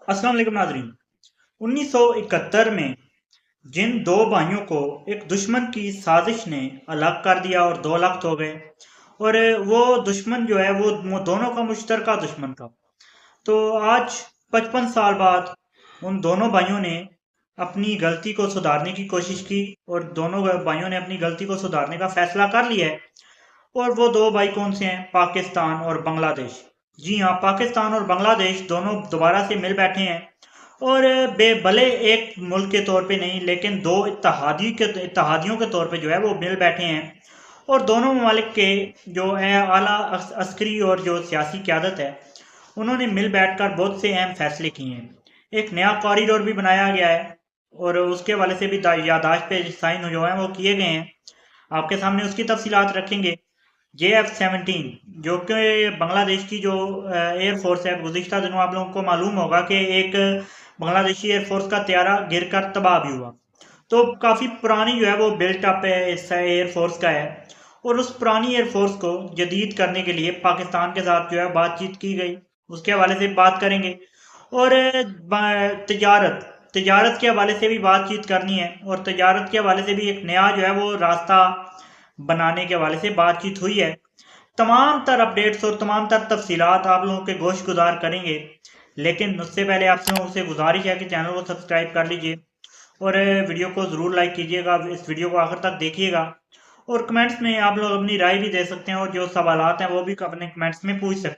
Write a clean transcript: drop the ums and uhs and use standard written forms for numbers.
अस्सलाम वालेकुम नाजरीन। 1971 में जिन दो भाइयों को एक दुश्मन की साजिश ने अलग कर दिया और 2 लाख हो गए। और वो दुश्मन जो है वो दोनों का मुश्तरका दुश्मन था। तो आज 55 साल बाद उन दोनों भाइयों ने अपनी गलती को सुधारने की कोशिश की और दोनों भाइयों ने अपनी गलती को सुधारने का फैसला कर लिया है। और वो दो भाई कौन से हैं? पाकिस्तान और बांग्लादेश। जी हाँ, पाकिस्तान और बांग्लादेश दोनों दोबारा से मिल बैठे हैं। और भले एक मुल्क के तौर पे नहीं, लेकिन दो इत्तहादियों के तौर पे जो है वो मिल बैठे हैं। और दोनों ममालिक के जो है आला अस्करी और जो सियासी क़यादत है, उन्होंने मिल बैठकर बहुत से अहम फैसले किए हैं। एक नया कॉरिडोर भी बनाया गया है और उसके हवाले से भी यादाश्त पे साइन जो है वो किए गए हैं। आपके सामने उसकी तफसीलात रखेंगे। JF-17 जो कि बांग्लादेश की जो एयरफोर्स है, गुज़िश्ता दिनों आप लोगों को मालूम होगा कि एक बांग्लादेशी एयरफोर्स का त्यारा गिरकर तबाह भी हुआ। तो काफ़ी पुरानी जो है वो बिल्ट अप है इस एयरफोर्स का है। और उस पुरानी एयरफोर्स को जदीद करने के लिए पाकिस्तान के साथ जो है बातचीत की गई, उसके हवाले से बात करेंगे। और तजारत तजारत के हवाले से भी बातचीत करनी है और तजारत के हवाले से भी एक नया जो है वो रास्ता बनाने के हवाले से बातचीत हुई है। तमाम तर अपडेट्स और तमाम तर तफसीलात आप लोगों के गोश गुजार करेंगे। लेकिन उससे पहले आपसे लोगों से गुजारिश है कि चैनल को सब्सक्राइब कर लीजिए और वीडियो को ज़रूर लाइक कीजिएगा। इस वीडियो को आखिर तक देखिएगा और कमेंट्स में आप लोग अपनी राय भी दे सकते हैं और जो सवालात हैं वो भी अपने कमेंट्स में पूछ सकते हैं।